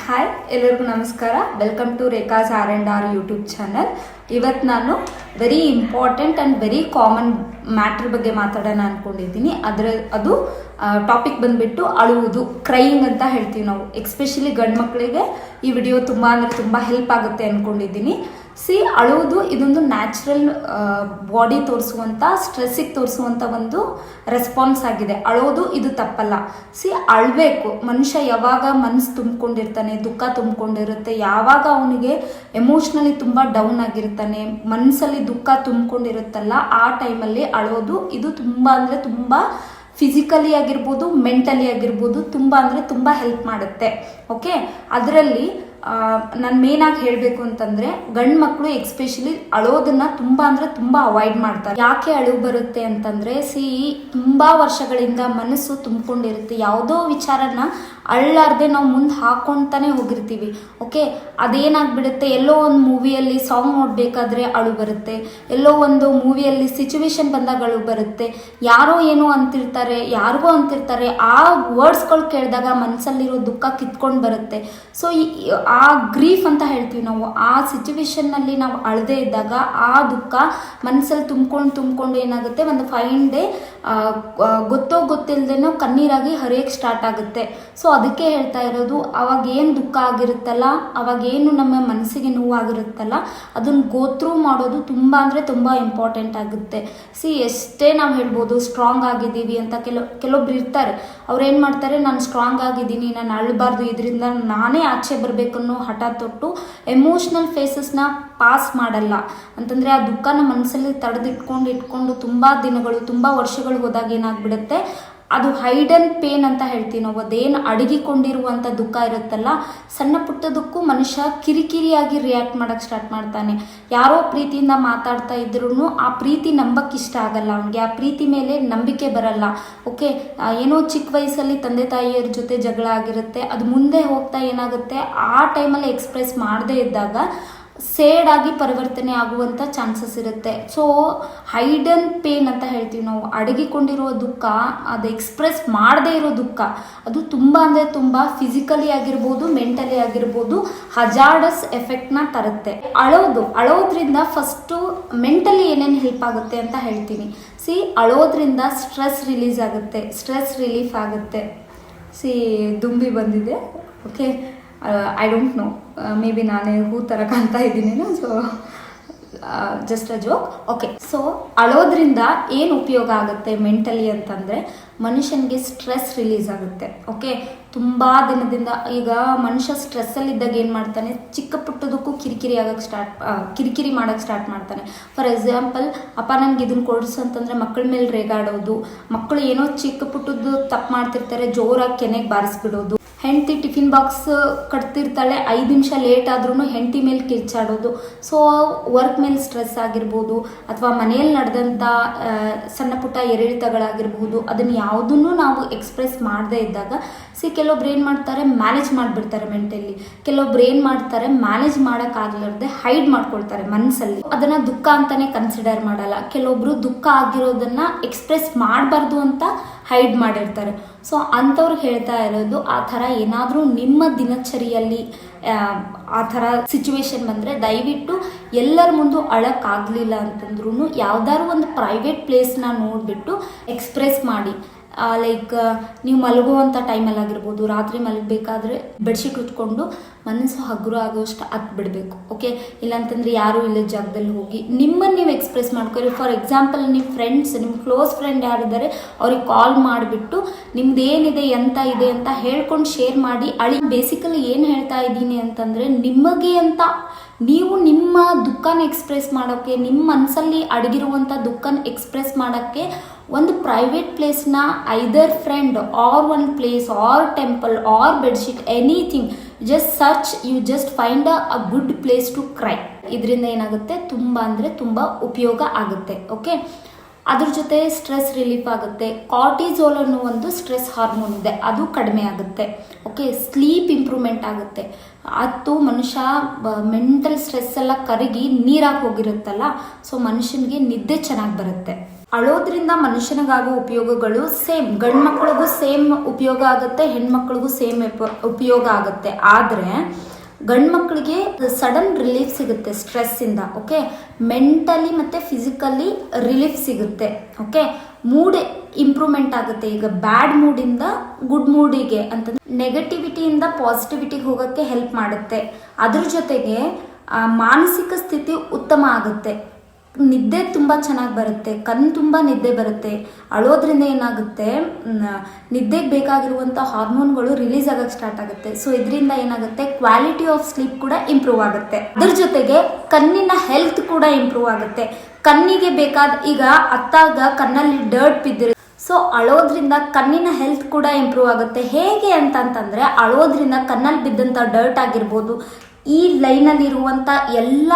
Hi ಎಲ್ಲರಿಗೂ ನಮಸ್ಕಾರ. Welcome to Rekha's R&R YouTube channel. ಇವತ್ತು ನಾನು very important and very common matter ಬಗ್ಗೆ ಮಾತಾಡೋಣ ಅಂದ್ಕೊಂಡಿದ್ದೀನಿ. ಅದು ಟಾಪಿಕ್ ಬಂದುಬಿಟ್ಟು ಅಳುವುದು, ಕ್ರೈಯಿಂಗ್ ಅಂತ ಹೇಳ್ತೀವಿ ನಾವು. ಎಕ್ಸ್ಪೆಷಲಿ ಗಂಡು ಮಕ್ಕಳಿಗೆ ಈ ವಿಡಿಯೋ ತುಂಬ ಅಂದರೆ ತುಂಬ ಹೆಲ್ಪ್ ಆಗುತ್ತೆ ಅಂದ್ಕೊಂಡಿದ್ದೀನಿ. ಅಳುವುದು ಇದೊಂದು ನ್ಯಾಚುರಲ್ ಬಾಡಿ ತೋರಿಸುವಂಥ, ಸ್ಟ್ರೆಸ್ಸಿಗೆ ತೋರಿಸುವಂಥ ಒಂದು ರೆಸ್ಪಾನ್ಸ್ ಆಗಿದೆ. ಅಳೋದು ಇದು ತಪ್ಪಲ್ಲ. ಅಳಬೇಕು. ಮನುಷ್ಯ ಯಾವಾಗ ಮನಸ್ಸು ತುಂಬಿಕೊಂಡಿರ್ತಾನೆ, ದುಃಖ ತುಂಬಿಕೊಂಡಿರುತ್ತೆ, ಯಾವಾಗ ಅವನಿಗೆ ಎಮೋಷ್ನಲಿ ತುಂಬ ಡೌನ್ ಆಗಿರ್ತಾನೆ, ಮನಸ್ಸಲ್ಲಿ ದುಃಖ ತುಂಬಿಕೊಂಡಿರುತ್ತಲ್ಲ, ಆ ಟೈಮಲ್ಲಿ ಅಳೋದು ಇದು ತುಂಬ ಅಂದರೆ ತುಂಬ ಫಿಸಿಕಲಿ ಆಗಿರ್ಬೋದು, ಮೆಂಟಲಿ ಆಗಿರ್ಬೋದು, ತುಂಬ ಅಂದರೆ ತುಂಬ ಹೆಲ್ಪ್ ಮಾಡುತ್ತೆ. ಓಕೆ, ಅದರಲ್ಲಿ ನಾನು ಮೇನಾಗಿ ಹೇಳಬೇಕು ಅಂತಂದರೆ, ಗಂಡು ಮಕ್ಕಳು ಎಕ್ಸ್ಪೆಷಲಿ ಅಳೋದನ್ನ ತುಂಬ ಅಂದರೆ ತುಂಬ ಅವಾಯ್ಡ್ ಮಾಡ್ತಾರೆ. ಯಾಕೆ ಅಳು ಬರುತ್ತೆ ಅಂತಂದರೆ, ತುಂಬ ವರ್ಷಗಳಿಂದ ಮನಸ್ಸು ತುಂಬಿಕೊಂಡಿರುತ್ತೆ. ಯಾವುದೋ ವಿಚಾರನ ಅಳ್ಳಾರ್ದೆ ನಾವು ಮುಂದೆ ಹಾಕ್ಕೊಳ್ತಾನೆ ಹೋಗಿರ್ತೀವಿ. ಓಕೆ, ಅದೇನಾಗ್ಬಿಡುತ್ತೆ, ಎಲ್ಲೋ ಒಂದು ಮೂವಿಯಲ್ಲಿ ಸಾಂಗ್ ನೋಡಬೇಕಾದ್ರೆ ಅಳು ಬರುತ್ತೆ, ಎಲ್ಲೋ ಒಂದು ಮೂವಿಯಲ್ಲಿ ಸಿಚುವೇಶನ್ ಬಂದಾಗ ಅಳು ಬರುತ್ತೆ, ಯಾರೋ ಏನೋ ಅಂತಿರ್ತಾರೆ, ಯಾರಿಗೋ ಅಂತಿರ್ತಾರೆ, ಆ ವರ್ಡ್ಸ್ಗಳು ಕೇಳಿದಾಗ ಮನಸ್ಸಲ್ಲಿರೋ ದುಃಖ ಕಿತ್ಕೊಂಡು ಬರುತ್ತೆ. ಆ ಗ್ರೀಫ್ ಅಂತ ಹೇಳ್ತೀವಿ ನಾವು. ಆ ಸಿಚುವೇಶನ್ನಲ್ಲಿ ನಾವು ಅಳದೇ ಇದ್ದಾಗ ಆ ದುಃಖ ಮನಸ್ಸಲ್ಲಿ ತುಂಬ್ಕೊಂಡು ಏನಾಗುತ್ತೆ, ಒಂದು ಫೈನ್ ಡೇ ಗೊತ್ತೋ ಗೊತ್ತಿಲ್ಲದೇನೋ ಕಣ್ಣೀರಾಗಿ ಹರಿಯಕ್ಕೆ ಸ್ಟಾರ್ಟ್ ಆಗುತ್ತೆ. ಅದಕ್ಕೆ ಹೇಳ್ತಾ ಇರೋದು, ಅವಾಗ ಏನು ದುಃಖ ಆಗಿರುತ್ತಲ್ಲ, ಅವಾಗ ಏನು ನಮ್ಮ ಮನಸ್ಸಿಗೆ ನೋವಾಗಿರುತ್ತಲ್ಲ, ಅದನ್ನು ಗೋತ್ರೂ ಮಾಡೋದು ತುಂಬ ಅಂದರೆ ತುಂಬ ಇಂಪಾರ್ಟೆಂಟ್ ಆಗುತ್ತೆ. ಎಷ್ಟೇ ನಾವು ಹೇಳ್ಬೋದು ಸ್ಟ್ರಾಂಗ್ ಆಗಿದ್ದೀವಿ ಅಂತ, ಕೆಲವೊಬ್ರು ಇರ್ತಾರೆ, ಅವ್ರು ಏನು ಮಾಡ್ತಾರೆ, ನಾನು ಸ್ಟ್ರಾಂಗ್ ಆಗಿದ್ದೀನಿ, ನಾನು ಅಳಬಾರ್ದು, ಇದರಿಂದ ನಾನೇ ಆಚೆ ಬರಬೇಕನ್ನೋ ಹಠ ತೊಟ್ಟು ಎಮೋಷ್ನಲ್ ಫೇಸಸ್ನ ಪಾಸ್ ಮಾಡಲ್ಲ. ಅಂತಂದರೆ ಆ ದುಃಖನ ಮನಸ್ಸಲ್ಲಿ ಇಟ್ಕೊಂಡು ತುಂಬ ದಿನಗಳು, ತುಂಬ ವರ್ಷಗಳು ಹೋದಾಗ ಏನಾಗ್ಬಿಡುತ್ತೆ, ಅದು ಹೈಡನ್ ಪೇನ್ ಅಂತ ಹೇಳ್ತೀವಿ ನಾವು. ಅದೇನು ಅಡಗಿಕೊಂಡಿರುವಂಥ ದುಃಖ ಇರುತ್ತಲ್ಲ, ಸಣ್ಣ ಪುಟ್ಟದಕ್ಕೂ ಮನುಷ್ಯ ಕಿರಿಕಿರಿಯಾಗಿ ರಿಯಾಕ್ಟ್ ಮಾಡೋಕ್ಕೆ ಸ್ಟಾರ್ಟ್ ಮಾಡ್ತಾನೆ. ಯಾರೋ ಪ್ರೀತಿಯಿಂದ ಮಾತಾಡ್ತಾ ಇದ್ರೂ ಆ ಪ್ರೀತಿ ನಂಬಕ್ಕೆ ಇಷ್ಟ ಆಗಲ್ಲ ಅವನಿಗೆ, ಆ ಪ್ರೀತಿ ಮೇಲೆ ನಂಬಿಕೆ ಬರಲ್ಲ. ಓಕೆ, ಏನೋ ಚಿಕ್ಕ ವಯಸ್ಸಲ್ಲಿ ತಂದೆ ತಾಯಿಯರ ಜೊತೆ ಜಗಳ ಆಗಿರುತ್ತೆ, ಅದು ಮುಂದೆ ಹೋಗ್ತಾ ಏನಾಗುತ್ತೆ, ಆ ಟೈಮಲ್ಲಿ ಎಕ್ಸ್ಪ್ರೆಸ್ ಮಾಡದೇ ಇದ್ದಾಗ ಸೇಡ್ ಆಗಿ ಪರಿವರ್ತನೆ ಆಗುವಂಥ ಚಾನ್ಸಸ್ ಇರುತ್ತೆ. ಹೈಡನ್ ಪೇನ್ ಅಂತ ಹೇಳ್ತೀವಿ ನಾವು. ಅಡಗಿಕೊಂಡಿರೋ ದುಃಖ, ಅದು ಎಕ್ಸ್ಪ್ರೆಸ್ ಮಾಡದೇ ಇರೋ ದುಃಖ, ಅದು ತುಂಬ ಅಂದರೆ ತುಂಬ ಫಿಸಿಕಲಿ ಆಗಿರ್ಬೋದು, ಮೆಂಟಲಿ ಆಗಿರ್ಬೋದು, ಹಜಾರ್ಡಸ್ ಎಫೆಕ್ಟ್ನ ತರುತ್ತೆ. ಅಳೋದ್ರಿಂದ ಫಸ್ಟು ಮೆಂಟಲಿ ಏನೇನು ಹೆಲ್ಪ್ ಆಗುತ್ತೆ ಅಂತ ಹೇಳ್ತೀನಿ. ಅಳೋದ್ರಿಂದ ಸ್ಟ್ರೆಸ್ ರಿಲೀಸ್ ಆಗುತ್ತೆ, ಸ್ಟ್ರೆಸ್ ರಿಲೀಫ್ ಆಗುತ್ತೆ. ದುಂಬಿ ಬಂದಿದೆ. Okay, I don't know, may be ನಾನೇ ಹೂ ಥರ ಕಾಣ್ತಾ ಇದ್ದೀನೇನೋ, ಜಸ್ಟ್ ಅ ಜೋಕ್. ಓಕೆ, ಅಳೋದ್ರಿಂದ ಏನು ಉಪಯೋಗ ಆಗುತ್ತೆ ಮೆಂಟಲಿ ಅಂತಂದರೆ, ಮನುಷ್ಯನಿಗೆ ಸ್ಟ್ರೆಸ್ ರಿಲೀಸ್ ಆಗುತ್ತೆ. ಓಕೆ, ತುಂಬ ದಿನದಿಂದ ಈಗ ಮನುಷ್ಯ ಸ್ಟ್ರೆಸ್ಸಲ್ಲಿದ್ದಾಗ ಏನು ಮಾಡ್ತಾನೆ, ಚಿಕ್ಕ ಪುಟ್ಟದಕ್ಕೂ ಕಿರಿಕಿರಿ ಮಾಡೋಕ್ಕೆ ಸ್ಟಾರ್ಟ್ ಮಾಡ್ತಾನೆ. ಫಾರ್ ಎಕ್ಸಾಂಪಲ್, ಅಪ್ಪ ನನಗೆ ಇದನ್ನು ಕೊಡಿಸು ಅಂತಂದರೆ ಮಕ್ಕಳ ಮೇಲೆ ರೇಗಾಡೋದು, ಮಕ್ಕಳು ಏನೋ ಚಿಕ್ಕ ಪುಟ್ಟದ್ದು ತಪ್ಪು ಮಾಡ್ತಿರ್ತಾರೆ, ಜೋರಾಗಿ ಕೆನೆಗೆ ಬಾರಿಸ್ಬಿಡೋದು, ಹೆಂಡತಿ ಟಿಫಿನ್ ಬಾಕ್ಸ್ ಕಟ್ತಿರ್ತಾಳೆ, 5 ನಿಮಿಷ ಲೇಟ್ ಆದ್ರೂ ಹೆಂಡತಿ ಮೇಲೆ ಕಿರ್ಚಾಡೋದು. ವರ್ಕ್ ಮೇಲೆ ಸ್ಟ್ರೆಸ್ ಆಗಿರ್ಬೋದು, ಅಥವಾ ಮನೆಯಲ್ಲಿ ನಡೆದಂಥ ಸಣ್ಣ ಪುಟ್ಟ ಏರಿಳಿತಗಳಾಗಿರ್ಬೋದು, ಅದನ್ನು ಯಾವುದನ್ನು ನಾವು ಎಕ್ಸ್ಪ್ರೆಸ್ ಮಾಡದೇ ಇದ್ದಾಗ ಕೆಲವೊಬ್ರು ಏನು ಮಾಡ್ತಾರೆ, ಮ್ಯಾನೇಜ್ ಮಾಡಿಬಿಡ್ತಾರೆ ಮೆಂಟಲಿ. ಕೆಲವೊಬ್ರು ಏನು ಮಾಡ್ತಾರೆ, ಮ್ಯಾನೇಜ್ ಮಾಡೋಕ್ಕಾಗಲಾರ್ದೆ ಹೈಡ್ ಮಾಡ್ಕೊಳ್ತಾರೆ ಮನಸ್ಸಲ್ಲಿ. ಅದನ್ನು ದುಃಖ ಅಂತಲೇ ಕನ್ಸಿಡರ್ ಮಾಡಲ್ಲ. ಕೆಲವೊಬ್ರು ದುಃಖ ಆಗಿರೋದನ್ನು ಎಕ್ಸ್ಪ್ರೆಸ್ ಮಾಡಬಾರ್ದು ಅಂತ ಹೈಡ್ ಮಾಡಿರ್ತಾರೆ. ಅಂಥವ್ರಿಗೆ ಹೇಳ್ತಾ ಇರೋದು, ಆ ಥರ ಏನಾದರೂ ನಿಮ್ಮ ದಿನಚರಿಯಲ್ಲಿ ಆ ಥರ ಸಿಚುವೇಶನ್ ಬಂದರೆ ದಯವಿಟ್ಟು ಎಲ್ಲರ ಮುಂದೆ ಅಳಕ್ಕಾಗಲಿಲ್ಲ ಅಂತಂದ್ರೂ ಯಾವ್ದಾದ್ರು ಒಂದು ಪ್ರೈವೇಟ್ ಪ್ಲೇಸ್ನ ನೋಡಿಬಿಟ್ಟು ಎಕ್ಸ್ಪ್ರೆಸ್ ಮಾಡಿ. ಲೈಕ್ ನೀವು ಮಲಗುವಂಥ ಟೈಮಲ್ಲಿ ಆಗಿರ್ಬೋದು, ರಾತ್ರಿ ಮಲಗಬೇಕಾದ್ರೆ ಬೆಡ್ಶೀಟ್ ಉಟ್ಕೊಂಡು ಮನಸ್ಸು ಹಗುರ ಆಗೋಷ್ಟು ಬಿಡಬೇಕು. ಓಕೆ, ಇಲ್ಲಾಂತಂದರೆ ಯಾರೂ ಇಲ್ಲ ಜಾಗದಲ್ಲಿ ಹೋಗಿ ನಿಮ್ಮನ್ನು ನೀವು ಎಕ್ಸ್ಪ್ರೆಸ್ ಮಾಡ್ಕೊಳ್ಳಿ. ಫಾರ್ ಎಕ್ಸಾಂಪಲ್, ನಿಮ್ಮ ಫ್ರೆಂಡ್ಸ್, ನಿಮ್ಮ ಕ್ಲೋಸ್ ಫ್ರೆಂಡ್ ಯಾರಿದ್ದಾರೆ ಅವ್ರಿಗೆ ಕಾಲ್ ಮಾಡಿಬಿಟ್ಟು ನಿಮ್ದು ಏನಿದೆ, ಎಂತ ಇದೆ ಅಂತ ಹೇಳ್ಕೊಂಡು ಶೇರ್ ಮಾಡಿ ಅಳಿ. ಬೇಸಿಕಲಿ ಏನು ಹೇಳ್ತಾ ಇದ್ದೀನಿ ಅಂತಂದರೆ, ನಿಮಗೆ ಅಂತ ನೀವು ನಿಮ್ಮ ದುಃಖನ ಎಕ್ಸ್ಪ್ರೆಸ್ ಮಾಡೋಕ್ಕೆ, ನಿಮ್ಮ ಮನಸ್ಸಲ್ಲಿ ಅಡಗಿರುವಂಥ ದುಃಖನ ಎಕ್ಸ್ಪ್ರೆಸ್ ಮಾಡೋಕ್ಕೆ ಒಂದು ಪ್ರೈವೇಟ್ ಪ್ಲೇಸ್ನ, either friend or one place or temple or bedsheet, anything, just search, you just find a good place to cry. ಇದರಿಂದ ಏನಾಗುತ್ತೆ, ತುಂಬ ಅಂದರೆ ತುಂಬ ಉಪಯೋಗ ಆಗುತ್ತೆ. ಓಕೆ, ಅದ್ರ ಜೊತೆ ಸ್ಟ್ರೆಸ್ ರಿಲೀಫ್ ಆಗುತ್ತೆ. ಕಾರ್ಟಿಸೋಲ್ ಅನ್ನೋ ಒಂದು ಸ್ಟ್ರೆಸ್ ಹಾರ್ಮೋನ್ ಇದೆ, ಅದು ಕಡಿಮೆ ಆಗುತ್ತೆ. ಓಕೆ, ಸ್ಲೀಪ್ ಇಂಪ್ರೂವ್ಮೆಂಟ್ ಆಗುತ್ತೆ. ಅದು ಮನುಷ್ಯ ಮೆಂಟಲ್ ಸ್ಟ್ರೆಸ್ ಎಲ್ಲ ಕರಗಿ ನೀರಾಗಿ ಹೋಗಿರುತ್ತಲ್ಲ, ಮನುಷ್ಯನಿಗೆ ನಿದ್ದೆ ಚೆನ್ನಾಗಿ ಬರುತ್ತೆ. ಅಳೋದ್ರಿಂದ ಮನುಷ್ಯನಿಗಾಗೋ ಉಪಯೋಗಗಳು ಸೇಮ್, ಗಂಡು ಮಕ್ಳಿಗೂ ಸೇಮ್ ಉಪಯೋಗ ಆಗುತ್ತೆ, ಹೆಣ್ಮಕ್ಳಿಗೂ ಸೇಮ್ ಉಪಯೋಗ ಆಗುತ್ತೆ. ಆದರೆ ಗಂಡು ಮಕ್ಕಳಿಗೆ ಸಡನ್ ರಿಲೀಫ್ ಸಿಗುತ್ತೆ ಸ್ಟ್ರೆಸ್ಸಿಂದ. ಓಕೆ, ಮೆಂಟಲಿ ಮತ್ತು ಫಿಸಿಕಲಿ ರಿಲೀಫ್ ಸಿಗುತ್ತೆ. ಓಕೆ, ಮೂಡ್ ಇಂಪ್ರೂವ್ಮೆಂಟ್ ಆಗುತ್ತೆ. ಈಗ ಬ್ಯಾಡ್ ಮೂಡಿಂದ ಗುಡ್ ಮೂಡಿಗೆ ಅಂತಂದ್ರೆ ನೆಗೆಟಿವಿಟಿಯಿಂದ ಪಾಸಿಟಿವಿಟಿಗೆ ಹೋಗೋಕ್ಕೆ ಹೆಲ್ಪ್ ಮಾಡುತ್ತೆ. ಅದ್ರ ಜೊತೆಗೆ ಮಾನಸಿಕ ಸ್ಥಿತಿ ಉತ್ತಮ ಆಗುತ್ತೆ, ನಿದ್ದೆ ತುಂಬ ಚೆನ್ನಾಗಿ ಬರುತ್ತೆ, ಕಣ್ಣು ತುಂಬ ನಿದ್ದೆ ಬರುತ್ತೆ. ಅಳೋದ್ರಿಂದ ಏನಾಗುತ್ತೆ, ನಿದ್ದೆಗೆ ಬೇಕಾಗಿರುವಂಥ ಹಾರ್ಮೋನ್ಗಳು ರಿಲೀಸ್ ಆಗಕ್ಕೆ ಸ್ಟಾರ್ಟ್ ಆಗುತ್ತೆ. ಸೊ ಇದರಿಂದ ಏನಾಗುತ್ತೆ, ಕ್ವಾಲಿಟಿ ಆಫ್ ಸ್ಲೀಪ್ ಕೂಡ ಇಂಪ್ರೂವ್ ಆಗುತ್ತೆ. ಅದ್ರ ಜೊತೆಗೆ ಕಣ್ಣಿನ ಹೆಲ್ತ್ ಕೂಡ ಇಂಪ್ರೂವ್ ಆಗುತ್ತೆ. ಕಣ್ಣಿಗೆ ಬೇಕಾದ, ಈಗ ಅತ್ತಾಗ ಕಣ್ಣಲ್ಲಿ ಡರ್ಟ್ ಬಿದ್ದಿರುತ್ತೆ, ಸೊ ಅಳೋದ್ರಿಂದ ಕಣ್ಣಿನ ಹೆಲ್ತ್ ಕೂಡ ಇಂಪ್ರೂವ್ ಆಗುತ್ತೆ. ಹೇಗೆ ಅಂತಂತಂದರೆ, ಅಳೋದ್ರಿಂದ ಕಣ್ಣಲ್ಲಿ ಬಿದ್ದಂಥ ಡರ್ಟ್ ಆಗಿರ್ಬೋದು, ಈ ಲೈನಲ್ಲಿರುವಂಥ ಎಲ್ಲ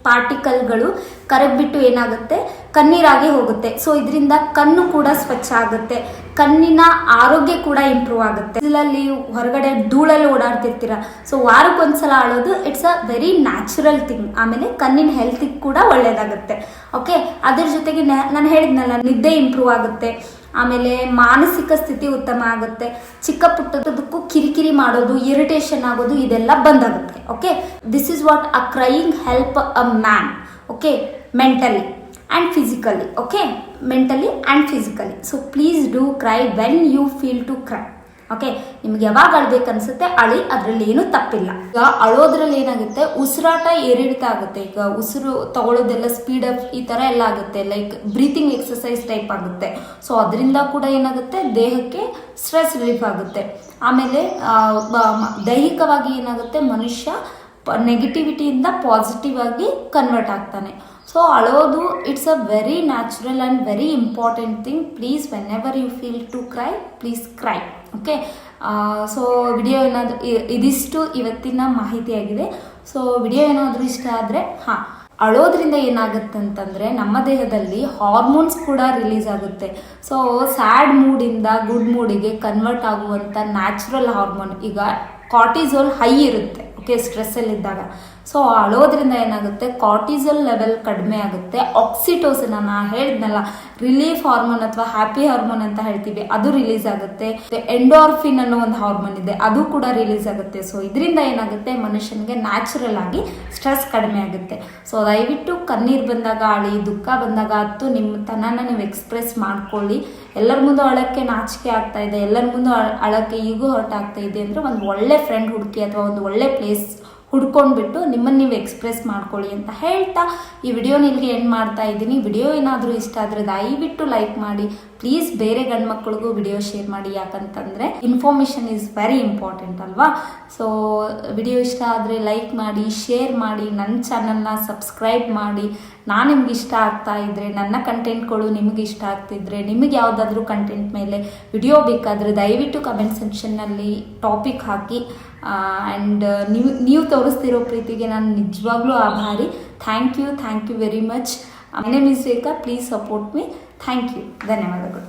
ಪಾರ್ಟಿಕಲ್ಗಳು ಕರಗ್ಬಿಟ್ಟು ಏನಾಗುತ್ತೆ, ಕಣ್ಣೀರಾಗಿ ಹೋಗುತ್ತೆ. ಸೊ ಇದರಿಂದ ಕಣ್ಣು ಕೂಡ ಸ್ವಚ್ಛ ಆಗುತ್ತೆ, ಕಣ್ಣಿನ ಆರೋಗ್ಯ ಕೂಡ ಇಂಪ್ರೂವ್ ಆಗುತ್ತೆ. ಇದರಲ್ಲಿ ಹೊರಗಡೆ ಧೂಳಲ್ಲಿ ಓಡಾಡ್ತಿರ್ತೀರ, ಸೊ ವಾರಕ್ಕೊಂದ್ಸಲ ಅಳೋದು it's a very natural thing. ಆಮೇಲೆ ಕಣ್ಣಿನ ಹೆಲ್ತಿಗೆ ಕೂಡ ಒಳ್ಳೇದಾಗುತ್ತೆ. ಓಕೆ, ಅದ್ರ ಜೊತೆಗೆ ನಾನು ಹೇಳಿದ್ನಲ್ಲ, ನಿದ್ದೆ ಇಂಪ್ರೂವ್ ಆಗುತ್ತೆ, ಆಮೇಲೆ ಮಾನಸಿಕ ಸ್ಥಿತಿ ಉತ್ತಮ ಆಗುತ್ತೆ, ಚಿಕ್ಕ ಪುಟ್ಟದಕ್ಕೂ ಕಿರಿಕಿರಿ ಮಾಡೋದು, ಇರಿಟೇಷನ್ ಆಗೋದು ಇದೆಲ್ಲ ಬಂದಾಗುತ್ತೆ. Okay, this is what a crying help a man. Okay, mentally and physically. Okay, mentally and physically. So please do cry when you feel to cry. Okay, ನಿಮ್ಗೆ ಯಾವಾಗ ಅಳ್ಬೇಕನ್ಸುತ್ತೆ ಅಳಿ, ಅದರಲ್ಲಿ ಏನೂ ತಪ್ಪಿಲ್ಲ. ಈಗ ಅಳೋದ್ರಲ್ಲಿ ಏನಾಗುತ್ತೆ, ಉಸಿರಾಟ ಏರಿಳಿತ ಆಗುತ್ತೆ. ಈಗ ಉಸಿರು ತಗೊಳ್ಳೋದೆಲ್ಲ ಸ್ಪೀಡಪ್ ಈ ಥರ ಎಲ್ಲ ಆಗುತ್ತೆ, ಲೈಕ್ ಬ್ರೀತಿಂಗ್ ಎಕ್ಸಸೈಸ್ ಟೈಪ್ ಆಗುತ್ತೆ. ಸೊ ಅದರಿಂದ ಕೂಡ ಏನಾಗುತ್ತೆ, ದೇಹಕ್ಕೆ ಸ್ಟ್ರೆಸ್ ರಿಲೀಫ್ ಆಗುತ್ತೆ. ಆಮೇಲೆ ದೈಹಿಕವಾಗಿ ಏನಾಗುತ್ತೆ, ಮನುಷ್ಯ ನೆಗೆಟಿವಿಟಿಯಿಂದ ಪಾಸಿಟಿವ್ ಆಗಿ ಕನ್ವರ್ಟ್ ಆಗ್ತಾನೆ. ಸೊ ಅಳೋದು it's a very natural and very important thing. Please whenever you feel to cry, please cry. Okay, so video ಏನಾದರೂ ಇದಿಷ್ಟು ಇವತ್ತಿನ ಮಾಹಿತಿಯಾಗಿದೆ. ಸೊ ವಿಡಿಯೋ ಏನಾದರೂ ಇಷ್ಟ ಆದರೆ, ಅಳೋದ್ರಿಂದ ಏನಾಗುತ್ತೆ ಅಂತಂದರೆ ನಮ್ಮ ದೇಹದಲ್ಲಿ ಹಾರ್ಮೋನ್ಸ್ ಕೂಡ ರಿಲೀಸ್ ಆಗುತ್ತೆ. ಸೊ ಸ್ಯಾಡ್ ಮೂಡಿಂದ ಗುಡ್ ಮೂಡಿಗೆ ಕನ್ವರ್ಟ್ ಆಗುವಂಥ ನ್ಯಾಚುರಲ್ ಹಾರ್ಮೋನ್, ಈಗ ಕಾರ್ಟಿಸೋಲ್ ಹೈ ಇರುತ್ತೆ. ಓಕೆ, ಸ್ಟ್ರೆಸ್ಸಲ್ಲಿದ್ದಾಗ. ಸೊ ಅಳೋದ್ರಿಂದ ಏನಾಗುತ್ತೆ, ಕಾರ್ಟಿಸೋಲ್ ಲೆವೆಲ್ ಕಡಿಮೆ ಆಗುತ್ತೆ. ಆಕ್ಸಿಟೋಸಿನ್, ನಾನು ಹೇಳಿದ್ನಲ್ಲ, ರಿಲೀಫ್ ಹಾರ್ಮೋನ್ ಅಥವಾ ಹ್ಯಾಪಿ ಹಾರ್ಮೋನ್ ಅಂತ ಹೇಳ್ತೀವಿ, ಅದು ರಿಲೀಸ್ ಆಗುತ್ತೆ. ಎಂಡೋರ್ಫಿನ್ ಅನ್ನೋ ಒಂದು ಹಾರ್ಮೋನ್ ಇದೆ, ಅದು ಕೂಡ ರಿಲೀಸ್ ಆಗುತ್ತೆ. ಸೊ ಇದರಿಂದ ಏನಾಗುತ್ತೆ, ಮನುಷ್ಯನಿಗೆ ನ್ಯಾಚುರಲ್ ಆಗಿ ಸ್ಟ್ರೆಸ್ ಕಡಿಮೆ ಆಗುತ್ತೆ. ಸೊ ದಯವಿಟ್ಟು ಕಣ್ಣೀರು ಬಂದಾಗ ಅಳಿ, ದುಃಖ ಬಂದಾಗ ಅತ್ತು ನಿಮ್ಮ ತನನ ನೀವು ಎಕ್ಸ್ಪ್ರೆಸ್ ಮಾಡ್ಕೊಳ್ಳಿ. ಎಲ್ಲರ ಮುಂದೆ ಅಳಕ್ಕೆ ನಾಚಿಕೆ ಆಗ್ತಾ ಇದೆ, ಎಲ್ಲರ ಮುಂದೆ ಅಳಕ್ಕೆ ಈಗೂ ಹರ್ಟ್ ಆಗ್ತಾ ಇದೆ ಅಂದರೆ ಒಂದು ಒಳ್ಳೆ ಫ್ರೆಂಡ್ ಹುಡುಕಿ ಅಥವಾ ಒಂದು ಒಳ್ಳೆ ಪ್ಲೇಸ್ ಹುಡ್ಕೊಂಡ್ಬಿಟ್ಟು ನಿಮ್ಮನ್ನು ನೀವು ಎಕ್ಸ್ಪ್ರೆಸ್ ಮಾಡ್ಕೊಳ್ಳಿ ಅಂತ ಹೇಳ್ತಾ ಈ ವಿಡಿಯೋ ನಿಮಗೆ ಎಂಡ್ ಮಾಡ್ತಾ ಇದ್ದೀನಿ. ವಿಡಿಯೋ ಏನಾದರೂ ಇಷ್ಟ ಆದರೆ ದಯವಿಟ್ಟು ಲೈಕ್ ಮಾಡಿ. ಪ್ಲೀಸ್ ಬೇರೆ ಗಂಡು ಮಕ್ಕಳಿಗೂ ವಿಡಿಯೋ ಶೇರ್ ಮಾಡಿ, ಯಾಕಂತಂದರೆ ಇನ್ಫಾರ್ಮೇಷನ್ ಈಸ್ ವೆರಿ ಇಂಪಾರ್ಟೆಂಟ್ ಅಲ್ವಾ. ಸೊ ವಿಡಿಯೋ ಇಷ್ಟ ಆದರೆ ಲೈಕ್ ಮಾಡಿ, ಶೇರ್ ಮಾಡಿ, ನನ್ನ ಚಾನಲ್ನ ಸಬ್ಸ್ಕ್ರೈಬ್ ಮಾಡಿ. ನಾನು ನಿಮ್ಗೆ ಇಷ್ಟ ಆಗ್ತಾ ಇದ್ದರೆ, ನನ್ನ ಕಂಟೆಂಟ್ಗಳು ನಿಮಗೆ ಇಷ್ಟ ಆಗ್ತಿದ್ರೆ, ನಿಮಗೆ ಯಾವುದಾದ್ರೂ ಕಂಟೆಂಟ್ ಮೇಲೆ ವಿಡಿಯೋ ಬೇಕಾದರೆ ದಯವಿಟ್ಟು ಕಮೆಂಟ್ ಸೆಕ್ಷನ್ನಲ್ಲಿ ಟಾಪಿಕ್ ಹಾಕಿ. ಆ್ಯಂಡ್ ನೀವು ತೋರಿಸ್ತಿರೋ ಪ್ರೀತಿಗೆ ನಾನು ನಿಜವಾಗ್ಲೂ ಆಭಾರಿ. Thank you very much. My name is Rekha. Please support me. Thank you. ಧನ್ಯವಾದಗಳು.